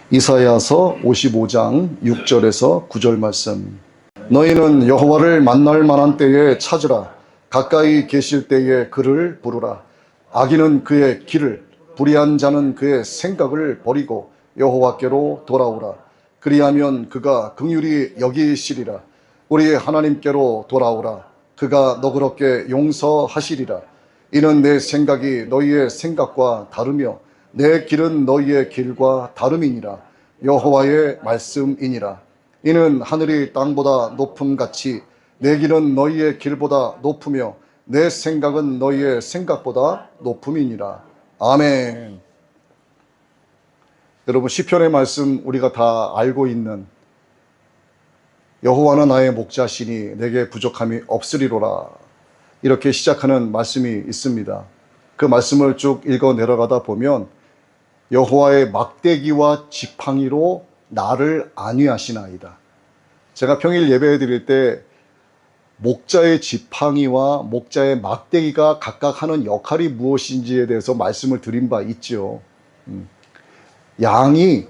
이사야서 55장 6절에서 9절 말씀. 너희는 여호와를 만날 만한 때에 찾으라. 가까이 계실 때에 그를 부르라. 악인은 그의 길을, 불의한 자는 그의 생각을 버리고 여호와께로 돌아오라. 그리하면 그가 긍휼히 여기시리라. 우리 하나님께로 돌아오라. 그가 너그럽게 용서하시리라. 이는 내 생각이 너희의 생각과 다르며 내 길은 너희의 길과 다름이니라. 여호와의 말씀이니라. 이는 하늘이 땅보다 높음같이 내 길은 너희의 길보다 높으며 내 생각은 너희의 생각보다 높음이니라. 아멘. 여러분, 시편의 말씀 우리가 다 알고 있는 여호와는 나의 목자시니 내게 부족함이 없으리로라, 이렇게 시작하는 말씀이 있습니다. 그 말씀을 쭉 읽어 내려가다 보면 여호와의 막대기와 지팡이로 나를 안위하시나이다. 제가 평일 예배 드릴 때 목자의 지팡이와 목자의 막대기가 각각 하는 역할이 무엇인지에 대해서 말씀을 드린 바 있죠. 양이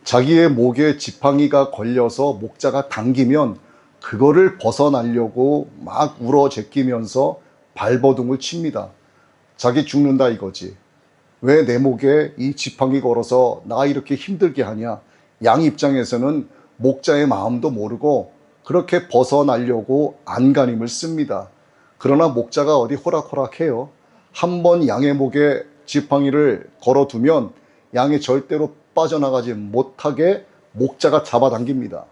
자기의 목에 지팡이가 걸려서 목자가 당기면 그거를 벗어나려고 막 울어 제끼면서 발버둥을 칩니다. 자기 죽는다 이거지. 왜 내 목에 이 지팡이 걸어서 나 이렇게 힘들게 하냐. 양 입장에서는 목자의 마음도 모르고 그렇게 벗어나려고 안간힘을 씁니다. 그러나 목자가 어디 호락호락해요. 한번 양의 목에 지팡이를 걸어두면 양이 절대로 빠져나가지 못하게 목자가 잡아당깁니다.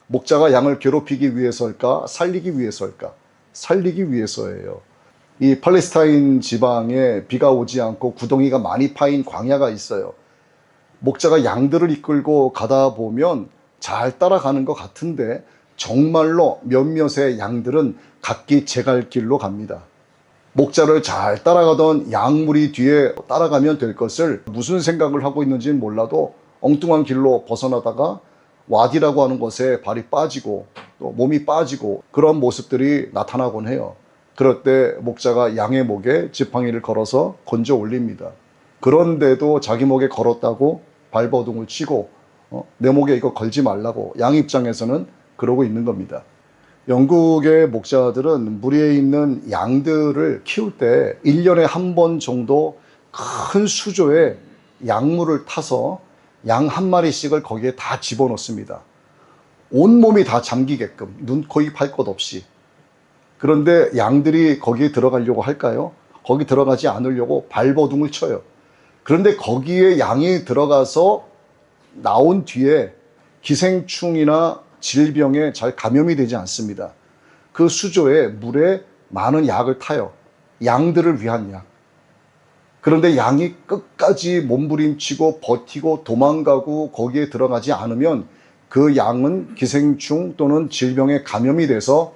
목자가 양을 괴롭히기 위해서일까? 살리기 위해서일까? 살리기 위해서예요. 이 팔레스타인 지방에 비가 오지 않고 구덩이가 많이 파인 광야가 있어요. 목자가 양들을 이끌고 가다 보면 잘 따라가는 것 같은데 정말로 몇몇의 양들은 각기 제 갈 길로 갑니다. 목자를 잘 따라가던 양무리 뒤에 따라가면 될 것을 무슨 생각을 하고 있는지는 몰라도 엉뚱한 길로 벗어나다가 와디라고 하는 곳에 발이 빠지고 또 몸이 빠지고 그런 모습들이 나타나곤 해요. 그럴 때 목자가 양의 목에 지팡이를 걸어서 건져 올립니다. 그런데도 자기 목에 걸었다고 발버둥을 치고 내 목에 이거 걸지 말라고 양 입장에서는 그러고 있는 겁니다. 영국의 목자들은 무리에 있는 양들을 키울 때 1년에 한 번 정도 큰 수조에 양물을 타서 양 한 마리씩을 거기에 다 집어넣습니다. 온몸이 다 잠기게끔, 눈, 코, 입 할 것 없이. 그런데 양들이 거기에 들어가려고 할까요? 거기 들어가지 않으려고 발버둥을 쳐요. 그런데 거기에 양이 들어가서 나온 뒤에 기생충이나 질병에 잘 감염이 되지 않습니다. 그 수조에 물에 많은 약을 타요. 양들을 위한 약. 그런데 양이 끝까지 몸부림치고 버티고 도망가고 거기에 들어가지 않으면 그 양은 기생충 또는 질병에 감염이 돼서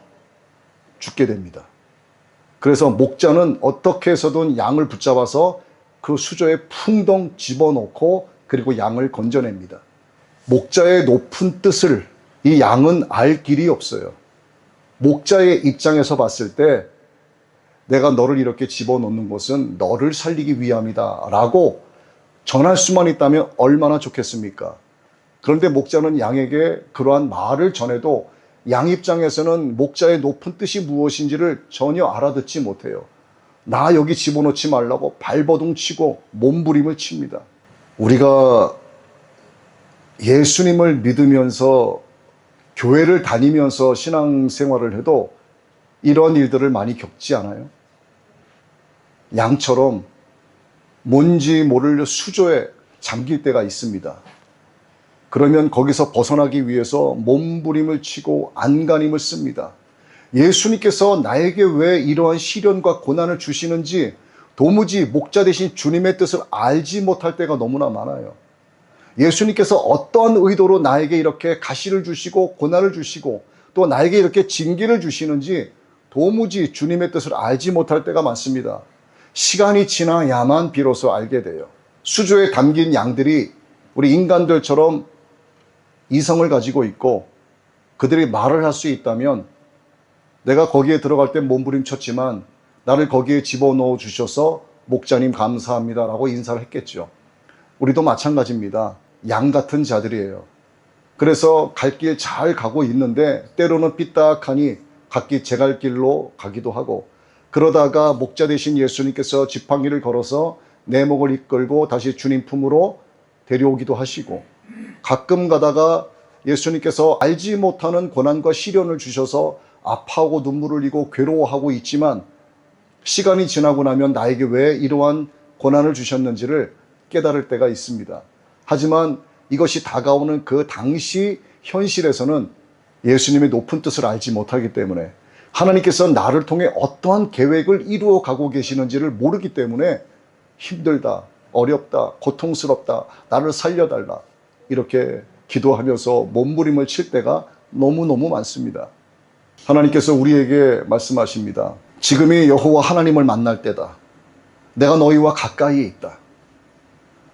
죽게 됩니다. 그래서 목자는 어떻게 해서든 양을 붙잡아서 그 수조에 풍덩 집어넣고 그리고 양을 건져냅니다. 목자의 높은 뜻을 이 양은 알 길이 없어요. 목자의 입장에서 봤을 때 내가 너를 이렇게 집어넣는 것은 너를 살리기 위함이다 라고 전할 수만 있다면 얼마나 좋겠습니까? 그런데 목자는 양에게 그러한 말을 전해도 양 입장에서는 목자의 높은 뜻이 무엇인지를 전혀 알아듣지 못해요. 나 여기 집어넣지 말라고 발버둥 치고 몸부림을 칩니다. 우리가 예수님을 믿으면서 교회를 다니면서 신앙생활을 해도 이런 일들을 많이 겪지 않아요? 양처럼 뭔지 모를 수조에 잠길 때가 있습니다. 그러면 거기서 벗어나기 위해서 몸부림을 치고 안간힘을 씁니다. 예수님께서 나에게 왜 이러한 시련과 고난을 주시는지 도무지 목자 대신 주님의 뜻을 알지 못할 때가 너무나 많아요. 예수님께서 어떠한 의도로 나에게 이렇게 가시를 주시고 고난을 주시고 또 나에게 이렇게 징계를 주시는지 도무지 주님의 뜻을 알지 못할 때가 많습니다. 시간이 지나야만 비로소 알게 돼요. 수조에 담긴 양들이 우리 인간들처럼 이성을 가지고 있고 그들이 말을 할 수 있다면 내가 거기에 들어갈 땐 몸부림쳤지만 나를 거기에 집어넣어 주셔서 목자님 감사합니다 라고 인사를 했겠죠. 우리도 마찬가지입니다. 양 같은 자들이에요. 그래서 갈 길 잘 가고 있는데 때로는 삐딱하니 각기 제 갈 길로 가기도 하고, 그러다가 목자 되신 예수님께서 지팡이를 걸어서 내 목을 이끌고 다시 주님 품으로 데려오기도 하시고, 가끔 가다가 예수님께서 알지 못하는 고난과 시련을 주셔서 아파하고 눈물을 흘리고 괴로워하고 있지만, 시간이 지나고 나면 나에게 왜 이러한 고난을 주셨는지를 깨달을 때가 있습니다. 하지만 이것이 다가오는 그 당시 현실에서는 예수님의 높은 뜻을 알지 못하기 때문에, 하나님께서 나를 통해 어떠한 계획을 이루어 가고 계시는지를 모르기 때문에 힘들다, 어렵다, 고통스럽다, 나를 살려달라, 이렇게 기도하면서 몸부림을 칠 때가 너무너무 많습니다. 하나님께서 우리에게 말씀하십니다. 지금이 여호와 하나님을 만날 때다. 내가 너희와 가까이에 있다.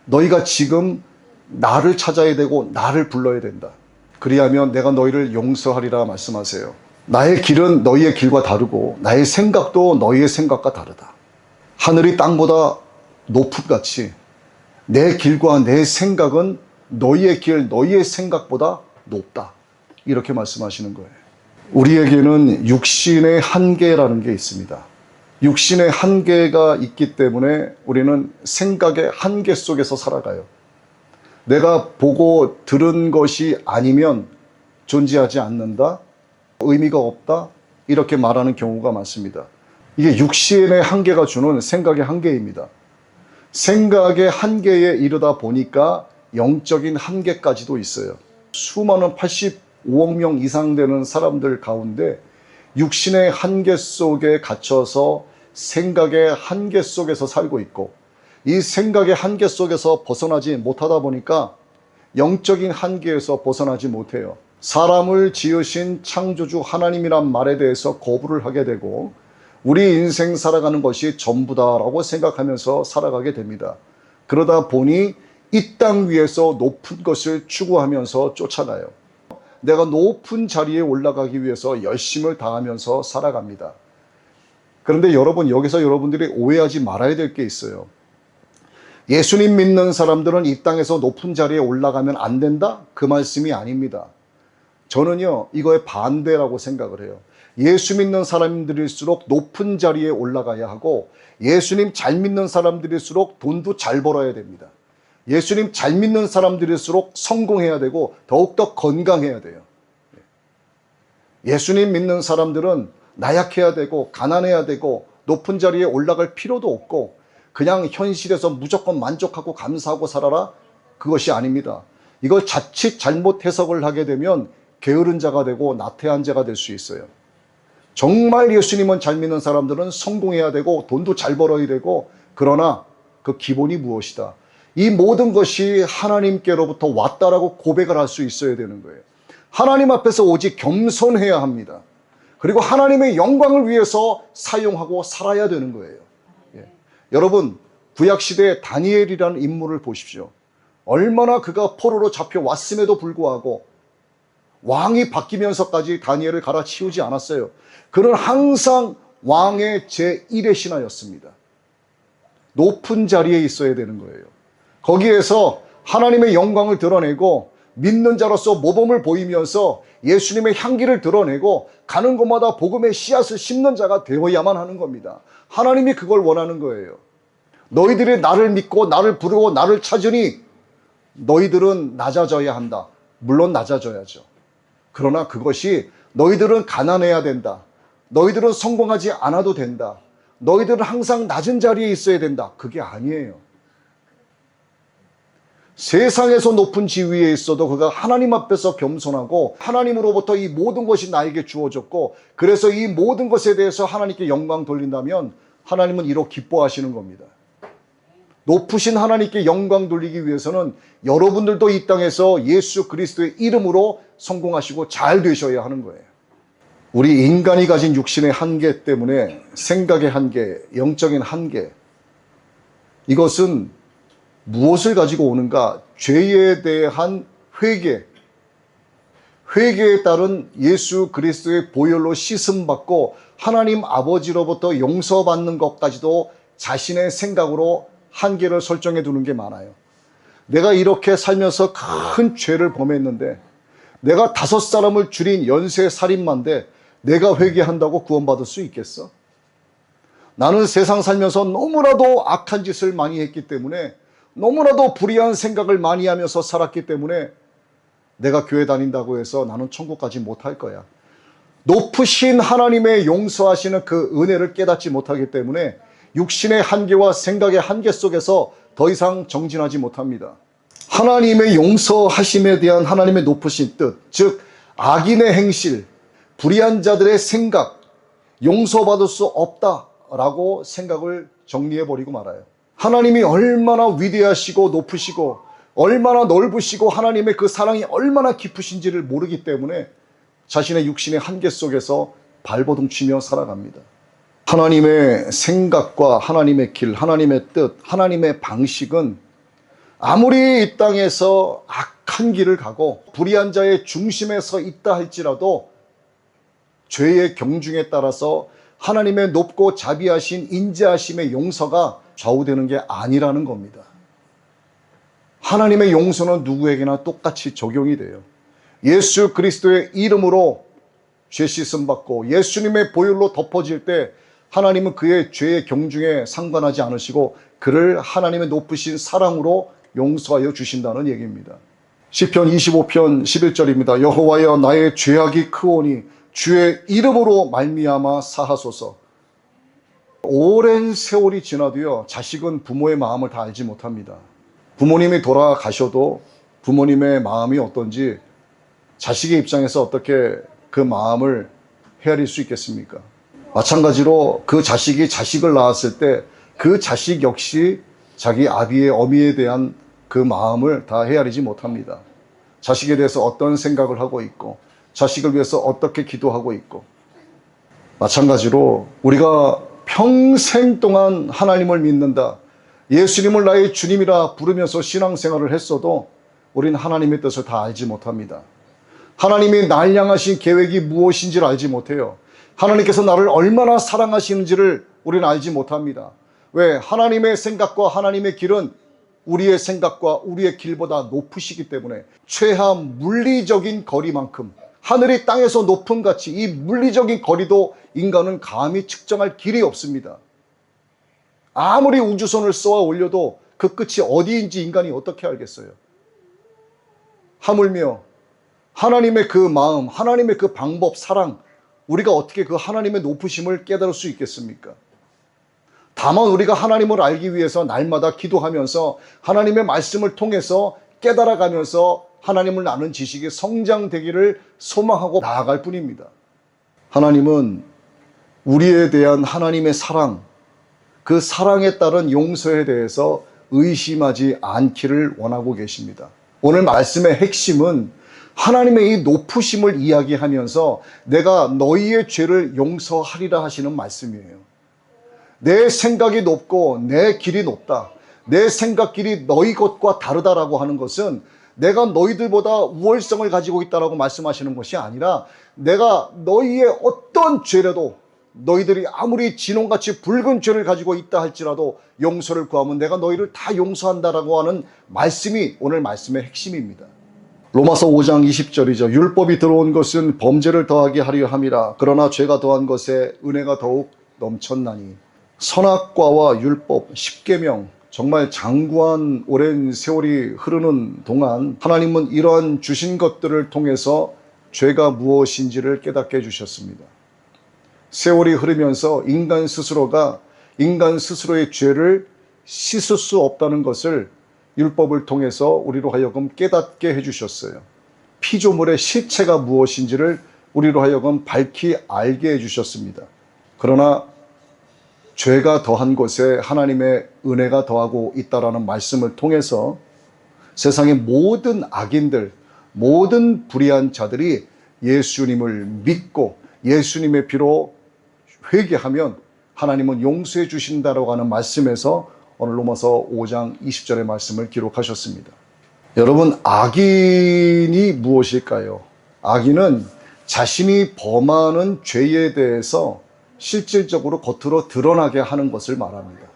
너희가 지금 나를 찾아야 되고 나를 불러야 된다. 그리하면 내가 너희를 용서하리라 말씀하세요. 나의 길은 너희의 길과 다르고 나의 생각도 너희의 생각과 다르다. 하늘이 땅보다 높음같이 내 길과 내 생각은 너희의 길, 너희의 생각보다 높다. 이렇게 말씀하시는 거예요. 우리에게는 육신의 한계라는 게 있습니다. 육신의 한계가 있기 때문에 우리는 생각의 한계 속에서 살아가요. 내가 보고 들은 것이 아니면 존재하지 않는다, 의미가 없다, 이렇게 말하는 경우가 많습니다. 이게 육신의 한계가 주는 생각의 한계입니다. 생각의 한계에 이르다 보니까 영적인 한계까지도 있어요. 수많은 85억 명 이상 되는 사람들 가운데 육신의 한계 속에 갇혀서 생각의 한계 속에서 살고 있고, 이 생각의 한계 속에서 벗어나지 못하다 보니까 영적인 한계에서 벗어나지 못해요. 사람을 지으신 창조주 하나님이란 말에 대해서 거부를 하게 되고, 우리 인생 살아가는 것이 전부다라고 생각하면서 살아가게 됩니다. 그러다 보니 이 땅 위에서 높은 것을 추구하면서 쫓아가요. 내가 높은 자리에 올라가기 위해서 열심을 다하면서 살아갑니다. 그런데 여러분, 여기서 여러분들이 오해하지 말아야 될 게 있어요. 예수님 믿는 사람들은 이 땅에서 높은 자리에 올라가면 안 된다? 그 말씀이 아닙니다. 저는요, 이거의 반대라고 생각을 해요. 예수 믿는 사람들일수록 높은 자리에 올라가야 하고, 예수님 잘 믿는 사람들일수록 돈도 잘 벌어야 됩니다. 예수님 잘 믿는 사람들일수록 성공해야 되고 더욱더 건강해야 돼요. 예수님 믿는 사람들은 나약해야 되고 가난해야 되고 높은 자리에 올라갈 필요도 없고 그냥 현실에서 무조건 만족하고 감사하고 살아라, 그것이 아닙니다. 이걸 자칫 잘못 해석을 하게 되면 게으른 자가 되고 나태한 자가 될 수 있어요. 정말 예수님은 잘 믿는 사람들은 성공해야 되고 돈도 잘 벌어야 되고, 그러나 그 기본이 무엇이다? 이 모든 것이 하나님께로부터 왔다라고 고백을 할 수 있어야 되는 거예요. 하나님 앞에서 오직 겸손해야 합니다. 그리고 하나님의 영광을 위해서 사용하고 살아야 되는 거예요. 여러분, 구약시대의 다니엘이라는 인물을 보십시오. 얼마나 그가 포로로 잡혀왔음에도 불구하고 왕이 바뀌면서까지 다니엘을 갈아치우지 않았어요. 그는 항상 왕의 제1의 신하였습니다. 높은 자리에 있어야 되는 거예요. 거기에서 하나님의 영광을 드러내고 믿는 자로서 모범을 보이면서 예수님의 향기를 드러내고 가는 곳마다 복음의 씨앗을 심는 자가 되어야만 하는 겁니다. 하나님이 그걸 원하는 거예요. 너희들이 나를 믿고 나를 부르고 나를 찾으니 너희들은 낮아져야 한다. 물론 낮아져야죠. 그러나 그것이 너희들은 가난해야 된다. 너희들은 성공하지 않아도 된다. 너희들은 항상 낮은 자리에 있어야 된다. 그게 아니에요. 세상에서 높은 지위에 있어도 그가 하나님 앞에서 겸손하고 하나님으로부터 이 모든 것이 나에게 주어졌고, 그래서 이 모든 것에 대해서 하나님께 영광 돌린다면 하나님은 이로 기뻐하시는 겁니다. 높으신 하나님께 영광 돌리기 위해서는 여러분들도 이 땅에서 예수 그리스도의 이름으로 성공하시고 잘 되셔야 하는 거예요. 우리 인간이 가진 육신의 한계 때문에 생각의 한계, 영적인 한계, 이것은 무엇을 가지고 오는가? 죄에 대한 회개에 따른 예수 그리스도의 보혈로 씻음받고 하나님 아버지로부터 용서받는 것까지도 자신의 생각으로 한계를 설정해 두는 게 많아요. 내가 이렇게 살면서 큰 죄를 범했는데, 내가 5사람을 죽인 연쇄 살인마인데 내가 회개한다고 구원받을 수 있겠어? 나는 세상 살면서 너무나도 악한 짓을 많이 했기 때문에, 너무나도 불의한 생각을 많이 하면서 살았기 때문에 내가 교회 다닌다고 해서 나는 천국 가지 못할 거야. 높으신 하나님의 용서하시는 그 은혜를 깨닫지 못하기 때문에 육신의 한계와 생각의 한계 속에서 더 이상 정진하지 못합니다. 하나님의 용서하심에 대한 하나님의 높으신 뜻, 즉 악인의 행실, 불의한 자들의 생각, 용서받을 수 없다라고 생각을 정리해버리고 말아요. 하나님이 얼마나 위대하시고 높으시고 얼마나 넓으시고 하나님의 그 사랑이 얼마나 깊으신지를 모르기 때문에 자신의 육신의 한계 속에서 발버둥 치며 살아갑니다. 하나님의 생각과 하나님의 길, 하나님의 뜻, 하나님의 방식은 아무리 이 땅에서 악한 길을 가고 불의한 자의 중심에 서 있다 할지라도 죄의 경중에 따라서 하나님의 높고 자비하신 인자하심의 용서가 좌우되는 게 아니라는 겁니다. 하나님의 용서는 누구에게나 똑같이 적용이 돼요. 예수 그리스도의 이름으로 죄 씻음 받고 예수님의 보혈로 덮어질 때 하나님은 그의 죄의 경중에 상관하지 않으시고 그를 하나님의 높으신 사랑으로 용서하여 주신다는 얘기입니다. 시편 25편 11절입니다. 여호와여 나의 죄악이 크오니 주의 이름으로 말미암아 사하소서. 오랜 세월이 지나도요, 자식은 부모의 마음을 다 알지 못합니다. 부모님이 돌아가셔도 부모님의 마음이 어떤지 자식의 입장에서 어떻게 그 마음을 헤아릴 수 있겠습니까? 마찬가지로 그 자식이 자식을 낳았을 때 그 자식 역시 자기 아비의 어미에 대한 그 마음을 다 헤아리지 못합니다. 자식에 대해서 어떤 생각을 하고 있고 자식을 위해서 어떻게 기도하고 있고, 마찬가지로 우리가 평생 동안 하나님을 믿는다, 예수님을 나의 주님이라 부르면서 신앙생활을 했어도 우리는 하나님의 뜻을 다 알지 못합니다. 하나님이 날 향하신 계획이 무엇인지를 알지 못해요. 하나님께서 나를 얼마나 사랑하시는지를 우리는 알지 못합니다. 왜? 하나님의 생각과 하나님의 길은 우리의 생각과 우리의 길보다 높으시기 때문에 최하 물리적인 거리만큼, 하늘이 땅에서 높은 같이 이 물리적인 거리도 인간은 감히 측정할 길이 없습니다. 아무리 우주선을 쏘아 올려도 그 끝이 어디인지 인간이 어떻게 알겠어요? 하물며 하나님의 그 마음, 하나님의 그 방법, 사랑, 우리가 어떻게 그 하나님의 높으심을 깨달을 수 있겠습니까? 다만 우리가 하나님을 알기 위해서 날마다 기도하면서 하나님의 말씀을 통해서 깨달아가면서 하나님을 아는 지식이 성장되기를 소망하고 나아갈 뿐입니다. 하나님은 우리에 대한 하나님의 사랑, 그 사랑에 따른 용서에 대해서 의심하지 않기를 원하고 계십니다. 오늘 말씀의 핵심은 하나님의 이 높으심을 이야기하면서 내가 너희의 죄를 용서하리라 하시는 말씀이에요. 내 생각이 높고 내 길이 높다, 내 생각 길이 너희 것과 다르다라고 하는 것은 내가 너희들보다 우월성을 가지고 있다라고 말씀하시는 것이 아니라, 내가 너희의 어떤 죄라도, 너희들이 아무리 진홍같이 붉은 죄를 가지고 있다 할지라도 용서를 구하면 내가 너희를 다 용서한다라고 하는 말씀이 오늘 말씀의 핵심입니다. 로마서 5장 20절이죠. 율법이 들어온 것은 범죄를 더하게 하려 함이라. 그러나 죄가 더한 것에 은혜가 더욱 넘쳤나니. 선악과와 율법, 십계명, 정말 장구한 오랜 세월이 흐르는 동안 하나님은 이러한 주신 것들을 통해서 죄가 무엇인지를 깨닫게 해주셨습니다. 세월이 흐르면서 인간 스스로가 인간 스스로의 죄를 씻을 수 없다는 것을 율법을 통해서 우리로 하여금 깨닫게 해주셨어요. 피조물의 실체가 무엇인지를 우리로 하여금 밝히 알게 해주셨습니다. 그러나 죄가 더한 곳에 하나님의 은혜가 더하고 있다라는 말씀을 통해서 세상의 모든 악인들, 모든 불의한 자들이 예수님을 믿고 예수님의 피로 회개하면 하나님은 용서해 주신다라고 하는 말씀에서 오늘 로마서 5장 20절의 말씀을 기록하셨습니다. 여러분, 악인이 무엇일까요? 악인은 자신이 범하는 죄에 대해서 실질적으로 겉으로 드러나게 하는 것을 말합니다.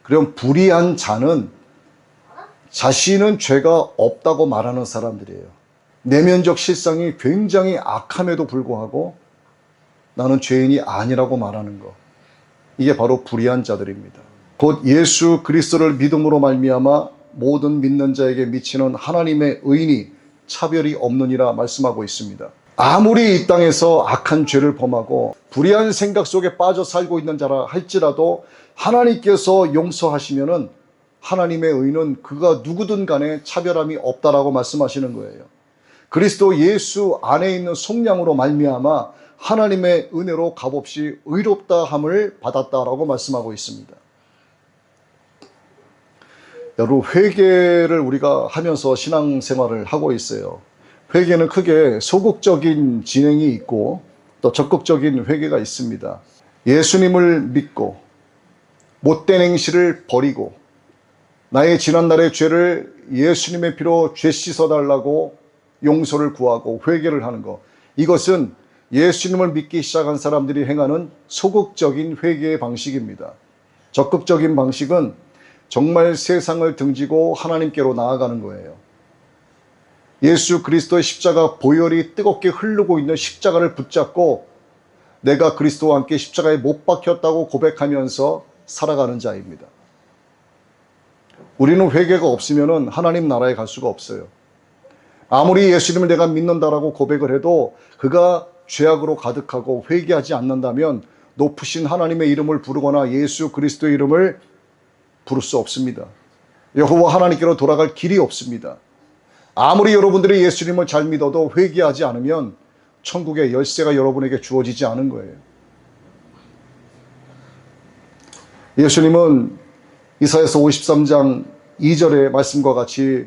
그럼 불의한 자는 자신은 죄가 없다고 말하는 사람들이에요. 내면적 실상이 굉장히 악함에도 불구하고 나는 죄인이 아니라고 말하는 것. 이게 바로 불의한 자들입니다. 곧 예수 그리스도를 믿음으로 말미암아 모든 믿는 자에게 미치는 하나님의 의인이 차별이 없느니라 말씀하고 있습니다. 아무리 이 땅에서 악한 죄를 범하고 불의한 생각 속에 빠져 살고 있는 자라 할지라도 하나님께서 용서하시면은 하나님의 의는 그가 누구든 간에 차별함이 없다라고 말씀하시는 거예요. 그리스도 예수 안에 있는 속량으로 말미암아 하나님의 은혜로 값없이 의롭다함을 받았다라고 말씀하고 있습니다. 여러분, 회개를 우리가 하면서 신앙생활을 하고 있어요. 회개는 크게 소극적인 진행이 있고 또 적극적인 회개가 있습니다. 예수님을 믿고 못된 행실을 버리고 나의 지난날의 죄를 예수님의 피로 죄 씻어달라고 용서를 구하고 회개를 하는 것, 이것은 예수님을 믿기 시작한 사람들이 행하는 소극적인 회개의 방식입니다. 적극적인 방식은 정말 세상을 등지고 하나님께로 나아가는 거예요. 예수 그리스도의 십자가 보혈이 뜨겁게 흐르고 있는 십자가를 붙잡고 내가 그리스도와 함께 십자가에 못 박혔다고 고백하면서 살아가는 자입니다. 우리는 회개가 없으면 하나님 나라에 갈 수가 없어요. 아무리 예수님을 내가 믿는다라고 고백을 해도 그가 죄악으로 가득하고 회개하지 않는다면 높으신 하나님의 이름을 부르거나 예수 그리스도의 이름을 부를 수 없습니다. 여호와 하나님께로 돌아갈 길이 없습니다. 아무리 여러분들이 예수님을 잘 믿어도 회개하지 않으면 천국의 열쇠가 여러분에게 주어지지 않은 거예요. 예수님은 이사야서 53장 2절의 말씀과 같이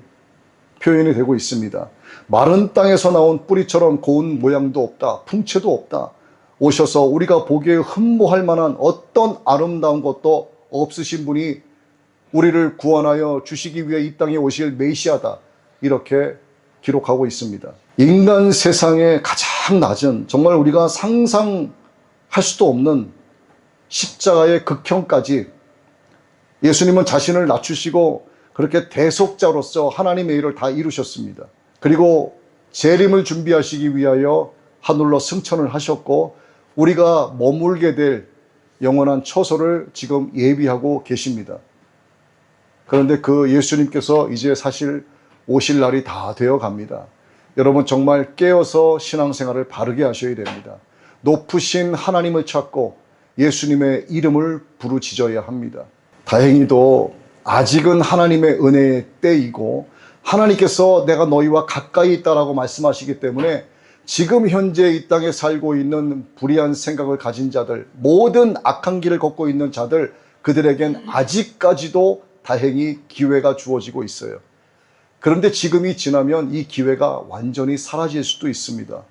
표현이 되고 있습니다. 마른 땅에서 나온 뿌리처럼 고운 모양도 없다, 풍채도 없다. 오셔서 우리가 보기에 흠모할 만한 어떤 아름다운 것도 없으신 분이 우리를 구원하여 주시기 위해 이 땅에 오실 메시아다, 이렇게 기록하고 있습니다. 인간 세상의 가장 낮은, 정말 우리가 상상할 수도 없는 십자가의 극형까지 예수님은 자신을 낮추시고 그렇게 대속자로서 하나님의 일을 다 이루셨습니다. 그리고 재림을 준비하시기 위하여 하늘로 승천을 하셨고 우리가 머물게 될 영원한 처소를 지금 예비하고 계십니다. 그런데 그 예수님께서 이제 사실 오실 날이 다 되어 갑니다. 여러분, 정말 깨어서 신앙생활을 바르게 하셔야 됩니다. 높으신 하나님을 찾고 예수님의 이름을 부르짖어야 합니다. 다행히도 아직은 하나님의 은혜의 때이고 하나님께서 내가 너희와 가까이 있다라고 말씀하시기 때문에 지금 현재 이 땅에 살고 있는 불의한 생각을 가진 자들, 모든 악한 길을 걷고 있는 자들, 그들에겐 아직까지도 다행히 기회가 주어지고 있어요. 그런데 지금이 지나면 이 기회가 완전히 사라질 수도 있습니다.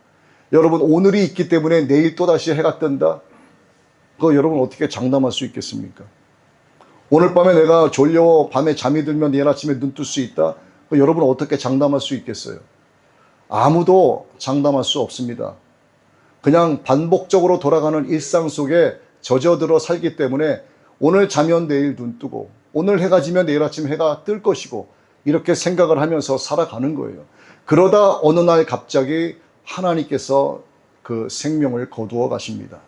여러분, 오늘이 있기 때문에 내일 또다시 해가 뜬다? 그거 여러분 어떻게 장담할 수 있겠습니까? 오늘 밤에 내가 졸려 밤에 잠이 들면 내일 아침에 눈 뜰 수 있다? 그거 여러분 어떻게 장담할 수 있겠어요? 아무도 장담할 수 없습니다. 그냥 반복적으로 돌아가는 일상 속에 젖어들어 살기 때문에 오늘 자면 내일 눈 뜨고 오늘 해가 지면 내일 아침 해가 뜰 것이고 이렇게 생각을 하면서 살아가는 거예요. 그러다 어느 날 갑자기 하나님께서 그 생명을 거두어 가십니다.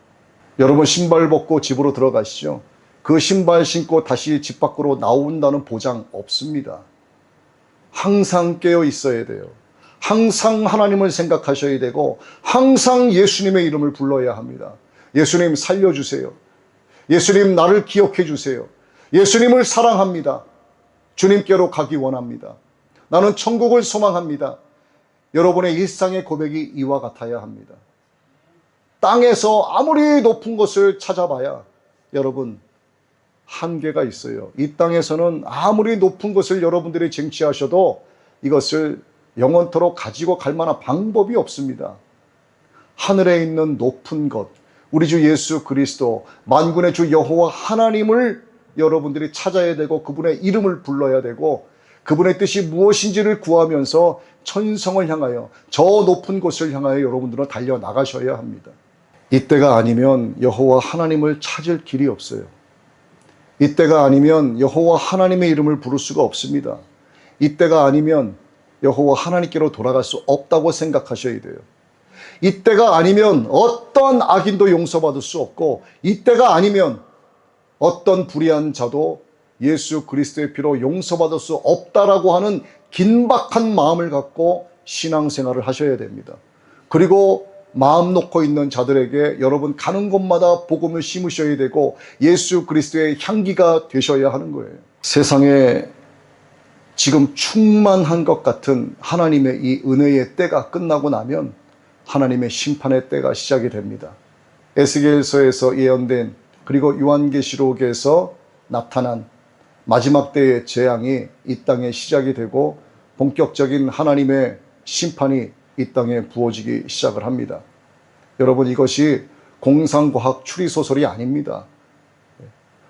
여러분, 신발 벗고 집으로 들어가시죠. 그 신발 신고 다시 집 밖으로 나온다는 보장 없습니다. 항상 깨어 있어야 돼요. 항상 하나님을 생각하셔야 되고 항상 예수님의 이름을 불러야 합니다. 예수님 살려주세요. 예수님 나를 기억해 주세요. 예수님을 사랑합니다. 주님께로 가기 원합니다. 나는 천국을 소망합니다. 여러분의 일상의 고백이 이와 같아야 합니다. 땅에서 아무리 높은 것을 찾아봐야 여러분 한계가 있어요. 이 땅에서는 아무리 높은 것을 여러분들이 쟁취하셔도 이것을 영원토록 가지고 갈 만한 방법이 없습니다. 하늘에 있는 높은 것, 우리 주 예수 그리스도, 만군의 주 여호와 하나님을 여러분들이 찾아야 되고 그분의 이름을 불러야 되고 그분의 뜻이 무엇인지를 구하면서 천성을 향하여 저 높은 곳을 향하여 여러분들은 달려나가셔야 합니다. 이때가 아니면 여호와 하나님을 찾을 길이 없어요. 이때가 아니면 여호와 하나님의 이름을 부를 수가 없습니다. 이때가 아니면 여호와 하나님께로 돌아갈 수 없다고 생각하셔야 돼요. 이때가 아니면 어떤 악인도 용서받을 수 없고, 이때가 아니면 어떤 불의한 자도 예수 그리스도의 피로 용서받을 수 없다라고 하는 긴박한 마음을 갖고 신앙생활을 하셔야 됩니다. 그리고 마음 놓고 있는 자들에게 여러분 가는 곳마다 복음을 심으셔야 되고 예수 그리스도의 향기가 되셔야 하는 거예요. 세상에 지금 충만한 것 같은 하나님의 이 은혜의 때가 끝나고 나면 하나님의 심판의 때가 시작이 됩니다. 에스겔서에서 예언된, 그리고 요한계시록에서 나타난 마지막 때의 재앙이 이 땅에 시작이 되고 본격적인 하나님의 심판이 이 땅에 부어지기 시작을 합니다. 여러분, 이것이 공상과학 추리소설이 아닙니다.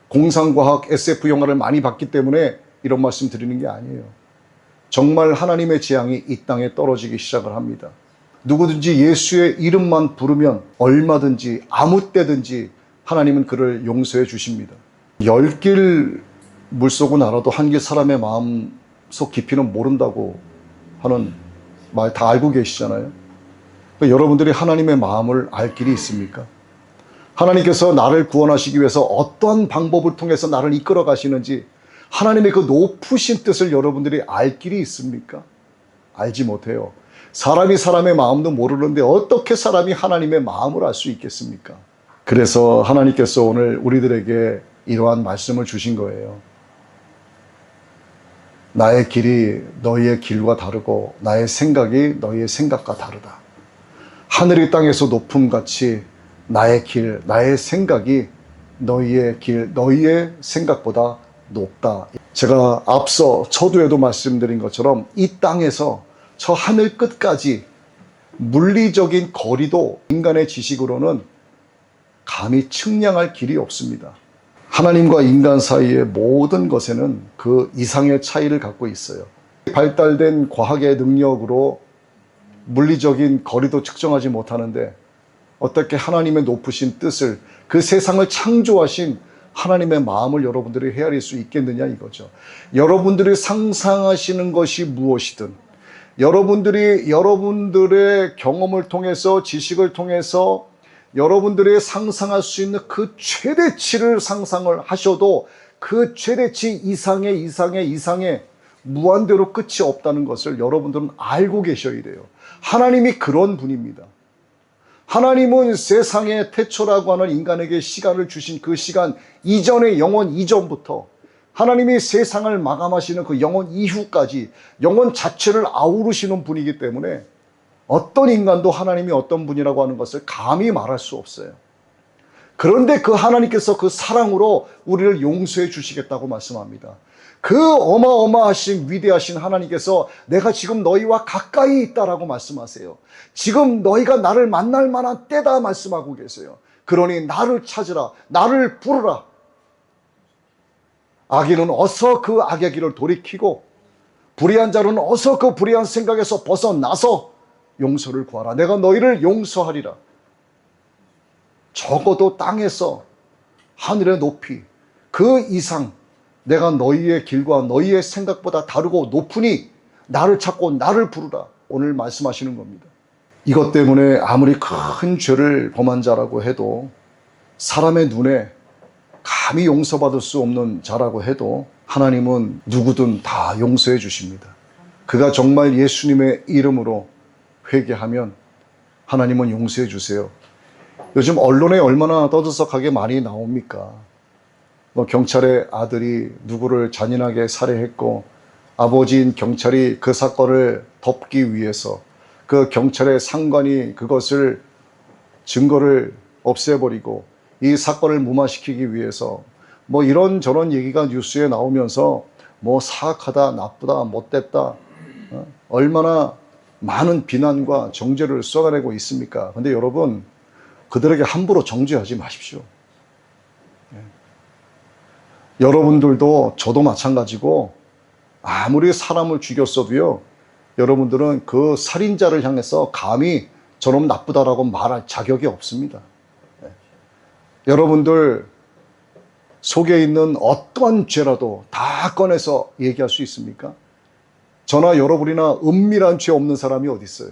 공상과학 SF 영화를 많이 봤기 때문에 이런 말씀 드리는 게 아니에요. 정말 하나님의 재앙이 이 땅에 떨어지기 시작을 합니다. 누구든지 예수의 이름만 부르면 얼마든지 아무 때든지 하나님은 그를 용서해 주십니다. 10길 물속은 알아도 한 길 사람의 마음속 깊이는 모른다고 하는 말 다 알고 계시잖아요. 그러니까 여러분들이 하나님의 마음을 알 길이 있습니까? 하나님께서 나를 구원하시기 위해서 어떠한 방법을 통해서 나를 이끌어 가시는지 하나님의 그 높으신 뜻을 여러분들이 알 길이 있습니까? 알지 못해요. 사람이 사람의 마음도 모르는데 어떻게 사람이 하나님의 마음을 알 수 있겠습니까? 그래서 하나님께서 오늘 우리들에게 이러한 말씀을 주신 거예요. 나의 길이 너희의 길과 다르고 나의 생각이 너희의 생각과 다르다. 하늘이 땅에서 높음같이 나의 길, 나의 생각이 너희의 길, 너희의 생각보다 높다. 제가 앞서 서두에도 말씀드린 것처럼 이 땅에서 저 하늘 끝까지 물리적인 거리도 인간의 지식으로는 감히 측량할 길이 없습니다. 하나님과 인간 사이의 모든 것에는 그 이상의 차이를 갖고 있어요. 발달된 과학의 능력으로 물리적인 거리도 측정하지 못하는데 어떻게 하나님의 높으신 뜻을, 그 세상을 창조하신 하나님의 마음을 여러분들이 헤아릴 수 있겠느냐 이거죠. 여러분들이 상상하시는 것이 무엇이든, 여러분들이 여러분들의 경험을 통해서, 지식을 통해서 여러분들이 상상할 수 있는 그 최대치를 상상을 하셔도 그 최대치 이상의 무한대로 끝이 없다는 것을 여러분들은 알고 계셔야 돼요. 하나님이 그런 분입니다. 하나님은 세상의 태초라고 하는 인간에게 시간을 주신 그 시간 이전의 영원 이전부터 하나님이 세상을 마감하시는 그 영원 이후까지 영원 자체를 아우르시는 분이기 때문에 어떤 인간도 하나님이 어떤 분이라고 하는 것을 감히 말할 수 없어요. 그런데 그 하나님께서 그 사랑으로 우리를 용서해 주시겠다고 말씀합니다. 그 어마어마하신 위대하신 하나님께서 내가 지금 너희와 가까이 있다라고 말씀하세요. 지금 너희가 나를 만날 만한 때다 말씀하고 계세요. 그러니 나를 찾으라, 나를 부르라. 악인은 어서 그 악의 길을 돌이키고 불의한 자는 어서 그 불의한 생각에서 벗어나서 용서를 구하라. 내가 너희를 용서하리라. 적어도 땅에서 하늘의 높이 그 이상 내가 너희의 길과 너희의 생각보다 다르고 높으니 나를 찾고 나를 부르라. 오늘 말씀하시는 겁니다. 이것 때문에 아무리 큰 죄를 범한 자라고 해도, 사람의 눈에 감히 용서받을 수 없는 자라고 해도 하나님은 누구든 다 용서해 주십니다. 그가 정말 예수님의 이름으로 회개하면 하나님은 용서해 주세요. 요즘 언론에 얼마나 떠들썩하게 많이 나옵니까? 경찰의 아들이 누구를 잔인하게 살해했고 아버지인 경찰이 그 사건을 덮기 위해서 그 경찰의 상관이 그것을 증거를 없애버리고 이 사건을 무마시키기 위해서 이런저런 얘기가 뉴스에 나오면서 사악하다, 나쁘다, 못됐다, 얼마나 많은 비난과 정죄를 쏟아내고 있습니까? 근데 여러분, 그들에게 함부로 정죄하지 마십시오. 여러분들도 저도 마찬가지고 아무리 사람을 죽였어도요, 여러분들은 그 살인자를 향해서 감히 저놈 나쁘다라고 말할 자격이 없습니다. 여러분들 속에 있는 어떠한 죄라도 다 꺼내서 얘기할 수 있습니까? 저나 여러분이나 은밀한 죄 없는 사람이 어디 있어요?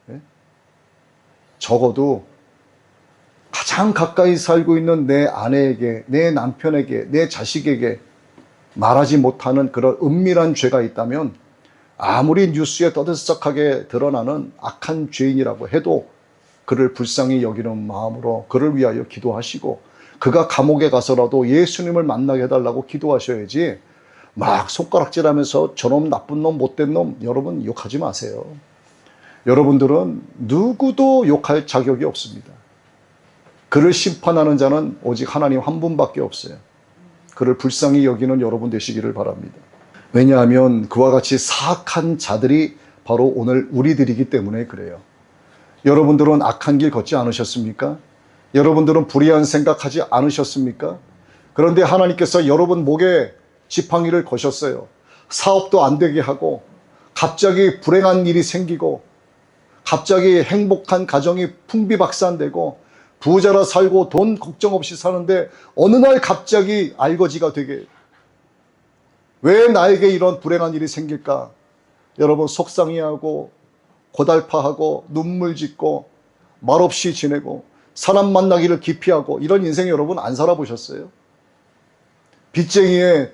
예? 적어도 가장 가까이 살고 있는 내 아내에게, 내 남편에게, 내 자식에게 말하지 못하는 그런 은밀한 죄가 있다면 아무리 뉴스에 떠들썩하게 드러나는 악한 죄인이라고 해도 그를 불쌍히 여기는 마음으로 그를 위하여 기도하시고, 그가 감옥에 가서라도 예수님을 만나게 해달라고 기도하셔야지, 막 손가락질하면서 저놈 나쁜 놈 못된 놈, 여러분 욕하지 마세요. 여러분들은 누구도 욕할 자격이 없습니다. 그를 심판하는 자는 오직 하나님 한 분밖에 없어요. 그를 불쌍히 여기는 여러분 되시기를 바랍니다. 왜냐하면 그와 같이 사악한 자들이 바로 오늘 우리들이기 때문에 그래요. 여러분들은 악한 길 걷지 않으셨습니까? 여러분들은 불의한 생각하지 않으셨습니까? 그런데 하나님께서 여러분 목에 지팡이를 거셨어요. 사업도 안 되게 하고, 갑자기 불행한 일이 생기고, 갑자기 행복한 가정이 풍비박산되고, 부자라 살고 돈 걱정 없이 사는데 어느 날 갑자기 알거지가 되게, 왜 나에게 이런 불행한 일이 생길까? 여러분 속상해하고 고달파하고 눈물 짓고 말없이 지내고 사람 만나기를 기피하고 이런 인생 여러분 안 살아보셨어요? 빚쟁이에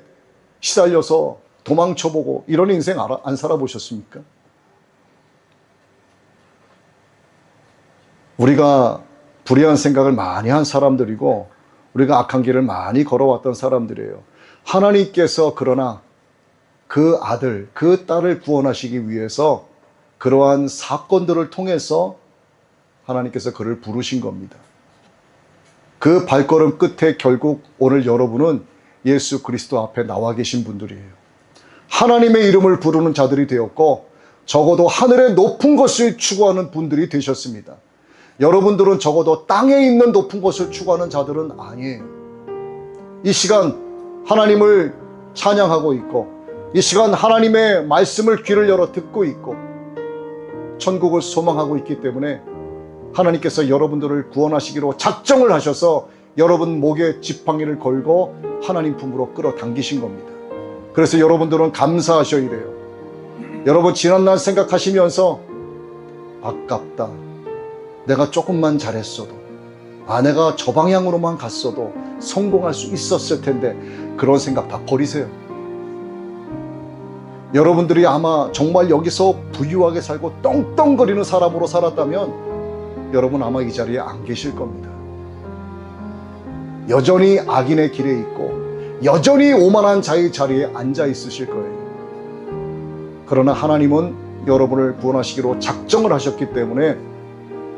시달려서 도망쳐보고 이런 인생 안 살아보셨습니까? 우리가 불의한 생각을 많이 한 사람들이고 우리가 악한 길을 많이 걸어왔던 사람들이에요. 하나님께서 그러나 그 아들, 그 딸을 구원하시기 위해서 그러한 사건들을 통해서 하나님께서 그를 부르신 겁니다. 그 발걸음 끝에 결국 오늘 여러분은 예수 그리스도 앞에 나와 계신 분들이에요. 하나님의 이름을 부르는 자들이 되었고 적어도 하늘의 높은 것을 추구하는 분들이 되셨습니다. 여러분들은 적어도 땅에 있는 높은 것을 추구하는 자들은 아니에요. 이 시간 하나님을 찬양하고 있고, 이 시간 하나님의 말씀을 귀를 열어 듣고 있고 천국을 소망하고 있기 때문에 하나님께서 여러분들을 구원하시기로 작정을 하셔서 여러분 목에 지팡이를 걸고 하나님 품으로 끌어당기신 겁니다. 그래서 여러분들은 감사하셔야 돼요. 여러분 지난날 생각하시면서 아깝다, 내가 조금만 잘했어도, 내가 저 방향으로만 갔어도 성공할 수 있었을 텐데, 그런 생각 다 버리세요. 여러분들이 아마 정말 여기서 부유하게 살고 떵떵거리는 사람으로 살았다면 여러분 아마 이 자리에 안 계실 겁니다. 여전히 악인의 길에 있고 여전히 오만한 자의 자리에 앉아 있으실 거예요. 그러나 하나님은 여러분을 구원하시기로 작정을 하셨기 때문에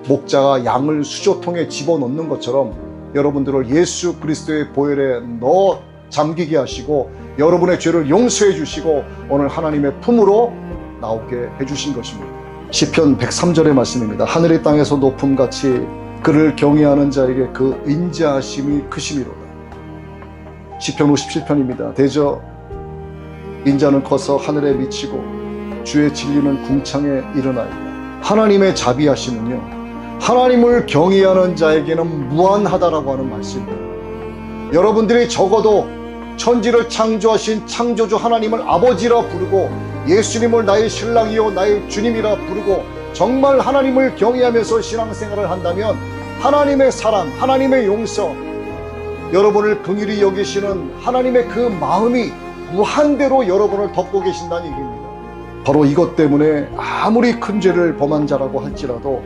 목자가 양을 수조통에 집어넣는 것처럼 여러분들을 예수 그리스도의 보혈에 넣어 잠기게 하시고 여러분의 죄를 용서해 주시고 오늘 하나님의 품으로 나오게 해주신 것입니다. 시편 103절의 말씀입니다. 하늘의 땅에서 높음같이 그를 경외하는 자에게 그 인자하심이 크심이로다. 시편 57편입니다. 대저 인자는 커서 하늘에 미치고 주의 진리는 궁창에 이르나이다. 하나님의 자비하심은요, 하나님을 경외하는 자에게는 무한하다라고 하는 말씀입니다. 여러분들이 적어도 천지를 창조하신 창조주 하나님을 아버지라 부르고 예수님을 나의 신랑이요 나의 주님이라 부르고 정말 하나님을 경외하면서 신앙생활을 한다면 하나님의 사랑, 하나님의 용서, 여러분을 긍휼히 여기시는 하나님의 그 마음이 무한대로 여러분을 덮고 계신다는 얘기입니다. 바로 이것 때문에 아무리 큰 죄를 범한 자라고 할지라도,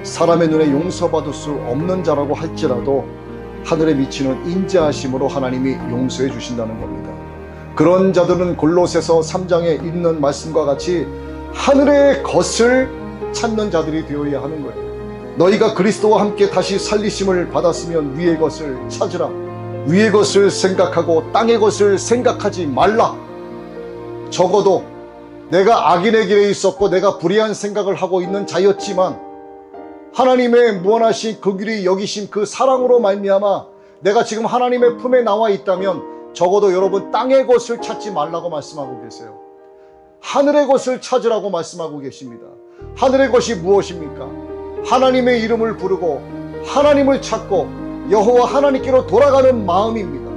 사람의 눈에 용서받을 수 없는 자라고 할지라도 하늘에 미치는 인자하심으로 하나님이 용서해 주신다는 겁니다. 그런 자들은 골로새서 3장에 있는 말씀과 같이 하늘의 것을 찾는 자들이 되어야 하는 거예요. 너희가 그리스도와 함께 다시 살리심을 받았으면 위의 것을 찾으라. 위의 것을 생각하고 땅의 것을 생각하지 말라. 적어도 내가 악인의 길에 있었고 내가 불의한 생각을 하고 있는 자였지만 하나님의 무한하신 그 길이 여기신 그 사랑으로 말미암아 내가 지금 하나님의 품에 나와 있다면 적어도 여러분 땅의 것을 찾지 말라고 말씀하고 계세요. 하늘의 것을 찾으라고 말씀하고 계십니다. 하늘의 것이 무엇입니까? 하나님의 이름을 부르고 하나님을 찾고 여호와 하나님께로 돌아가는 마음입니다.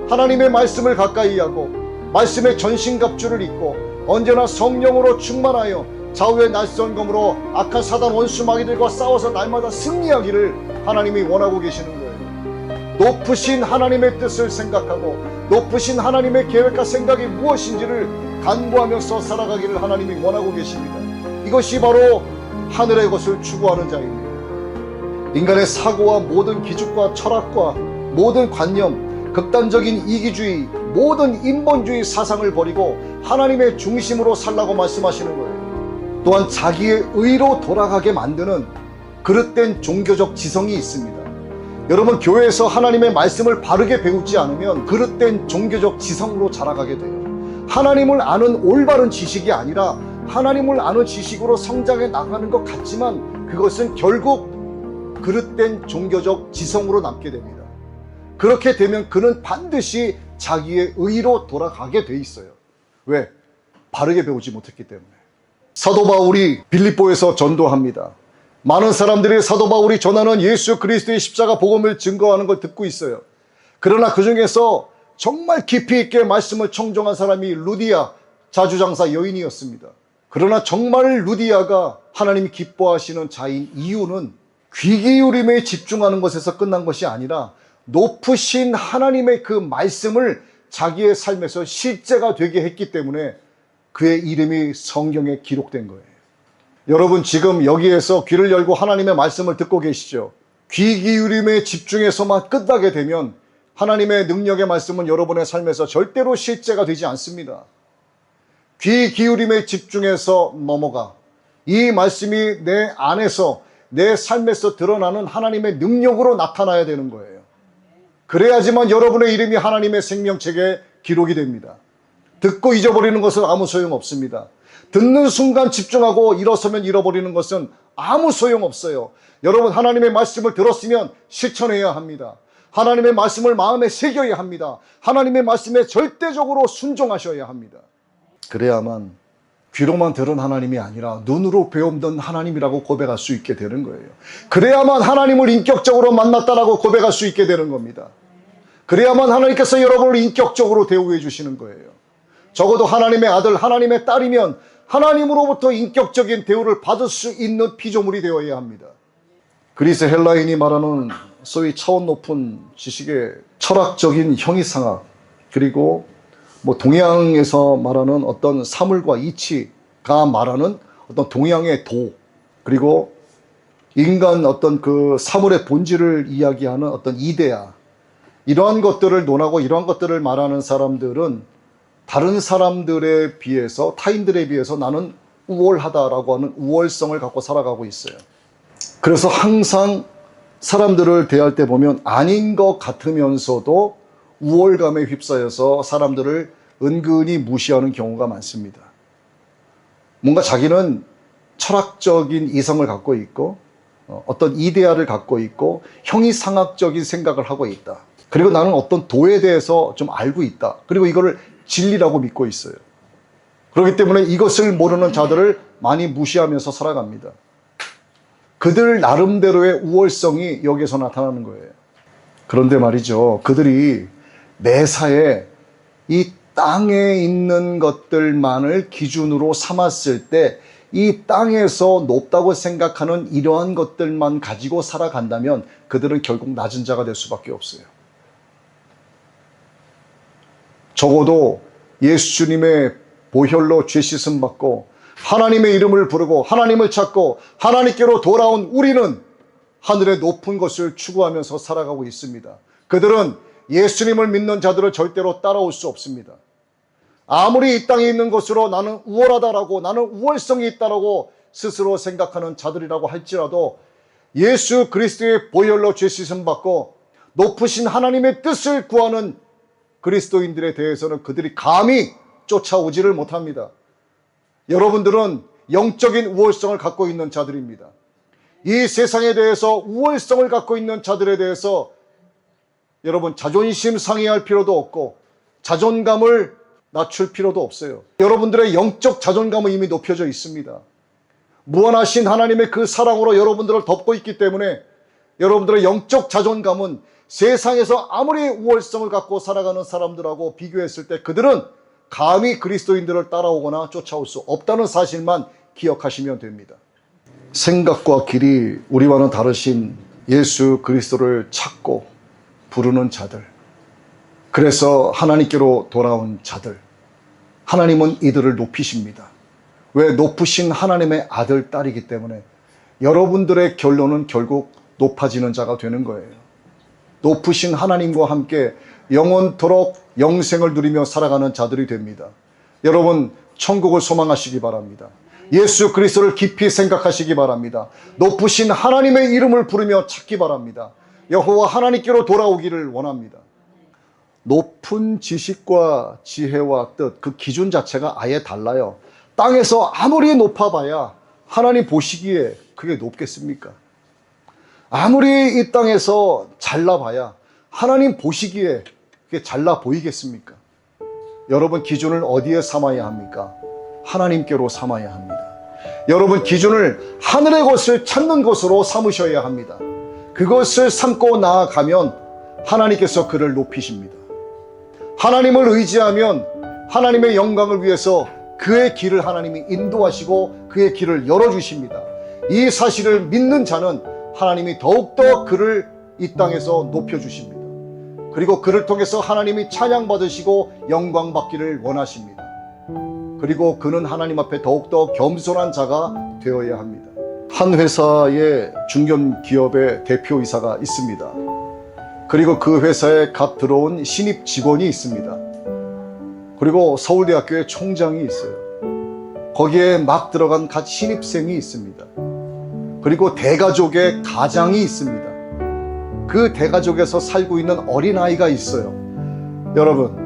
하나님의 말씀을 가까이 하고 말씀의 전신갑주를 입고 언제나 성령으로 충만하여 좌우의 낯선 검으로 악한 사단 원수 마귀들과 싸워서 날마다 승리하기를 하나님이 원하고 계시는 거예요. 높으신 하나님의 뜻을 생각하고 높으신 하나님의 계획과 생각이 무엇인지를 간구하면서 살아가기를 하나님이 원하고 계십니다. 이것이 바로 하늘의 것을 추구하는 자입니다. 인간의 사고와 모든 기죽과 철학과 모든 관념, 극단적인 이기주의, 모든 인본주의 사상을 버리고 하나님의 중심으로 살라고 말씀하시는 거예요. 또한 자기의 의로 돌아가게 만드는 그릇된 종교적 지성이 있습니다. 여러분, 교회에서 하나님의 말씀을 바르게 배우지 않으면 그릇된 종교적 지성으로 자라가게 돼요. 하나님을 아는 올바른 지식이 아니라 하나님을 아는 지식으로 성장해 나가는 것 같지만 그것은 결국 그릇된 종교적 지성으로 남게 됩니다. 그렇게 되면 그는 반드시 자기의 의로 돌아가게 돼 있어요. 왜? 바르게 배우지 못했기 때문에. 사도 바울이 빌립보에서 전도합니다. 많은 사람들이 사도 바울이 전하는 예수 그리스도의 십자가 복음을 증거하는 걸 듣고 있어요. 그러나 그 중에서 정말 깊이 있게 말씀을 청정한 사람이 루디아 자주장사 여인이었습니다. 그러나 정말 루디아가 하나님이 기뻐하시는 자인 이유는 귀 기울임에 집중하는 것에서 끝난 것이 아니라 높으신 하나님의 그 말씀을 자기의 삶에서 실제가 되게 했기 때문에 그의 이름이 성경에 기록된 거예요. 여러분, 지금 여기에서 귀를 열고 하나님의 말씀을 듣고 계시죠? 귀 기울임에 집중해서만 끝나게 되면 하나님의 능력의 말씀은 여러분의 삶에서 절대로 실제가 되지 않습니다. 귀 기울임에 집중해서 넘어가 이 말씀이 내 안에서 내 삶에서 드러나는 하나님의 능력으로 나타나야 되는 거예요. 그래야지만 여러분의 이름이 하나님의 생명책에 기록이 됩니다. 듣고 잊어버리는 것은 아무 소용없습니다. 듣는 순간 집중하고 일어서면 잃어버리는 것은 아무 소용없어요. 여러분, 하나님의 말씀을 들었으면 실천해야 합니다. 하나님의 말씀을 마음에 새겨야 합니다. 하나님의 말씀에 절대적으로 순종하셔야 합니다. 그래야만 귀로만 들은 하나님이 아니라 눈으로 배움던 하나님이라고 고백할 수 있게 되는 거예요. 그래야만 하나님을 인격적으로 만났다라고 고백할 수 있게 되는 겁니다. 그래야만 하나님께서 여러분을 인격적으로 대우해 주시는 거예요. 적어도 하나님의 아들, 하나님의 딸이면 하나님으로부터 인격적인 대우를 받을 수 있는 피조물이 되어야 합니다. 그리스 헬라인이 말하는 소위 차원 높은 지식의 철학적인 형이상학, 그리고 동양에서 말하는 어떤 사물과 이치가 말하는 어떤 동양의 도, 그리고 인간 어떤 그 사물의 본질을 이야기하는 어떤 이데아, 이러한 것들을 논하고 이러한 것들을 말하는 사람들은 다른 사람들에 비해서, 타인들에 비해서 나는 우월하다라고 하는 우월성을 갖고 살아가고 있어요. 그래서 항상 사람들을 대할 때 보면 아닌 것 같으면서도 우월감에 휩싸여서 사람들을 은근히 무시하는 경우가 많습니다. 뭔가 자기는 철학적인 이성을 갖고 있고 어떤 이데아를 갖고 있고 형이상학적인 생각을 하고 있다. 그리고 나는 어떤 도에 대해서 좀 알고 있다. 그리고 이거를 진리라고 믿고 있어요. 그렇기 때문에 이것을 모르는 자들을 많이 무시하면서 살아갑니다. 그들 나름대로의 우월성이 여기에서 나타나는 거예요. 그런데 말이죠, 그들이 매사에 이 땅에 있는 것들만을 기준으로 삼았을 때 이 땅에서 높다고 생각하는 이러한 것들만 가지고 살아간다면 그들은 결국 낮은 자가 될 수밖에 없어요. 적어도 예수님의 보혈로 죄 씻음 받고 하나님의 이름을 부르고 하나님을 찾고 하나님께로 돌아온 우리는 하늘의 높은 것을 추구하면서 살아가고 있습니다. 그들은 예수님을 믿는 자들을 절대로 따라올 수 없습니다. 아무리 이 땅에 있는 것으로 나는 우월하다라고, 나는 우월성이 있다라고 스스로 생각하는 자들이라고 할지라도 예수 그리스도의 보혈로 죄 씻음 받고 높으신 하나님의 뜻을 구하는 그리스도인들에 대해서는 그들이 감히 쫓아오지를 못합니다. 여러분들은 영적인 우월성을 갖고 있는 자들입니다. 이 세상에 대해서 우월성을 갖고 있는 자들에 대해서 여러분 자존심 상해할 필요도 없고 자존감을 낮출 필요도 없어요. 여러분들의 영적 자존감은 이미 높여져 있습니다. 무한하신 하나님의 그 사랑으로 여러분들을 덮고 있기 때문에 여러분들의 영적 자존감은 세상에서 아무리 우월성을 갖고 살아가는 사람들하고 비교했을 때 그들은 감히 그리스도인들을 따라오거나 쫓아올 수 없다는 사실만 기억하시면 됩니다. 생각과 길이 우리와는 다르신 예수 그리스도를 찾고 부르는 자들, 그래서 하나님께로 돌아온 자들, 하나님은 이들을 높이십니다. 왜? 높으신 하나님의 아들, 딸이기 때문에 여러분들의 결론은 결국 높아지는 자가 되는 거예요. 높으신 하나님과 함께 영원토록 영생을 누리며 살아가는 자들이 됩니다. 여러분, 천국을 소망하시기 바랍니다. 예수 그리스도를 깊이 생각하시기 바랍니다. 높으신 하나님의 이름을 부르며 찾기 바랍니다. 여호와 하나님께로 돌아오기를 원합니다. 높은 지식과 지혜와 뜻, 그 기준 자체가 아예 달라요. 땅에서 아무리 높아봐야 하나님 보시기에 그게 높겠습니까? 아무리 이 땅에서 잘나봐야 하나님 보시기에 그게 잘나 보이겠습니까? 여러분, 기준을 어디에 삼아야 합니까? 하나님께로 삼아야 합니다. 여러분, 기준을 하늘의 것을 찾는 것으로 삼으셔야 합니다. 그것을 삼고 나아가면 하나님께서 그를 높이십니다. 하나님을 의지하면 하나님의 영광을 위해서 그의 길을 하나님이 인도하시고 그의 길을 열어주십니다. 이 사실을 믿는 자는 하나님이 더욱더 그를 이 땅에서 높여주십니다. 그리고 그를 통해서 하나님이 찬양받으시고 영광받기를 원하십니다. 그리고 그는 하나님 앞에 더욱더 겸손한 자가 되어야 합니다. 한 회사의 중견기업의 대표이사가 있습니다. 그리고 그 회사에 갓 들어온 신입 직원이 있습니다. 그리고 서울대학교에 총장이 있어요. 거기에 막 들어간 갓 신입생이 있습니다. 그리고 대가족의 가장이 있습니다. 그 대가족에서 살고 있는 어린아이가 있어요. 여러분,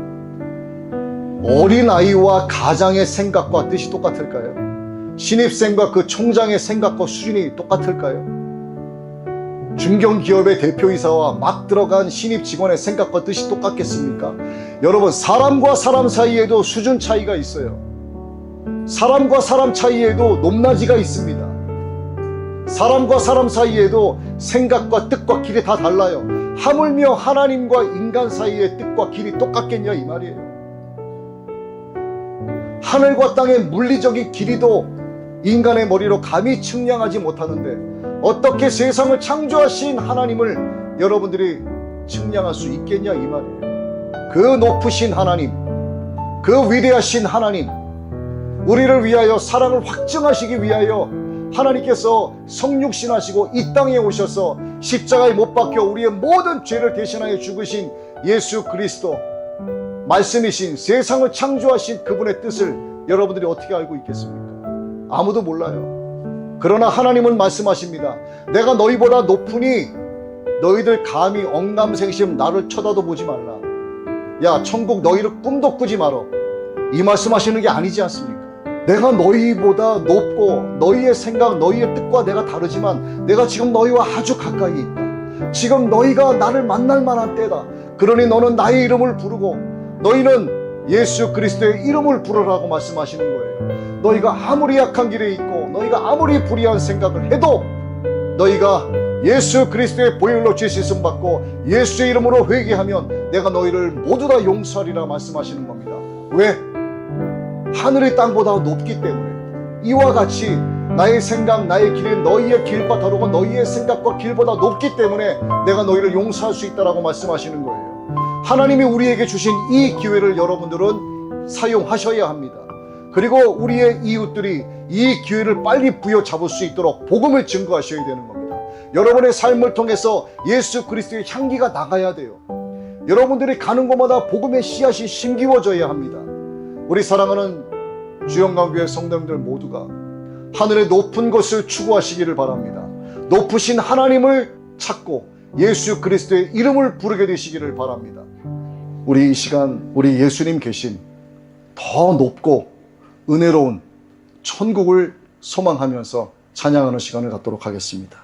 어린아이와 가장의 생각과 뜻이 똑같을까요? 신입생과 그 총장의 생각과 수준이 똑같을까요? 중견기업의 대표이사와 막 들어간 신입 직원의 생각과 뜻이 똑같겠습니까? 여러분, 사람과 사람 사이에도 수준 차이가 있어요. 사람과 사람 사이에도 높낮이가 있습니다. 사람과 사람 사이에도 생각과 뜻과 길이 다 달라요. 하물며 하나님과 인간 사이의 뜻과 길이 똑같겠냐 이 말이에요. 하늘과 땅의 물리적인 길이도 인간의 머리로 감히 측량하지 못하는데 어떻게 세상을 창조하신 하나님을 여러분들이 측량할 수 있겠냐 이 말이에요. 그 높으신 하나님, 그 위대하신 하나님, 우리를 위하여 사랑을 확증하시기 위하여 하나님께서 성육신하시고 이 땅에 오셔서 십자가에 못 박혀 우리의 모든 죄를 대신하여 죽으신 예수 그리스도, 말씀이신 세상을 창조하신 그분의 뜻을 여러분들이 어떻게 알고 있겠습니까? 아무도 몰라요. 그러나 하나님은 말씀하십니다. 내가 너희보다 높으니 너희들 감히 엉감생심 나를 쳐다도 보지 말라. 야, 천국 너희를 꿈도 꾸지 말어. 이 말씀하시는 게 아니지 않습니까? 내가 너희보다 높고 너희의 생각, 너희의 뜻과 내가 다르지만 내가 지금 너희와 아주 가까이 있다. 지금 너희가 나를 만날 만한 때다. 그러니 너는 나의 이름을 부르고 너희는 예수 그리스도의 이름을 부르라고 말씀하시는 거예요. 너희가 아무리 약한 길에 있고 너희가 아무리 불의한 생각을 해도 너희가 예수 그리스도의 보혈로 죄 씻음 받고 예수의 이름으로 회개하면 내가 너희를 모두 다 용서하리라 말씀하시는 겁니다. 왜? 하늘이 땅보다 높기 때문에. 이와 같이 나의 생각, 나의 길은 너희의 길과 다르고 너희의 생각과 길보다 높기 때문에 내가 너희를 용서할 수 있다라고 말씀하시는 거예요. 하나님이 우리에게 주신 이 기회를 여러분들은 사용하셔야 합니다. 그리고 우리의 이웃들이 이 기회를 빨리 부여잡을 수 있도록 복음을 증거하셔야 되는 겁니다. 여러분의 삶을 통해서 예수 그리스도의 향기가 나가야 돼요. 여러분들이 가는 곳마다 복음의 씨앗이 심기워져야 합니다. 우리 사랑하는 주영강교회 성도님들 모두가 하늘의 높은 것을 추구하시기를 바랍니다. 높으신 하나님을 찾고 예수 그리스도의 이름을 부르게 되시기를 바랍니다. 우리 이 시간 우리 예수님 계신 더 높고 은혜로운 천국을 소망하면서 찬양하는 시간을 갖도록 하겠습니다.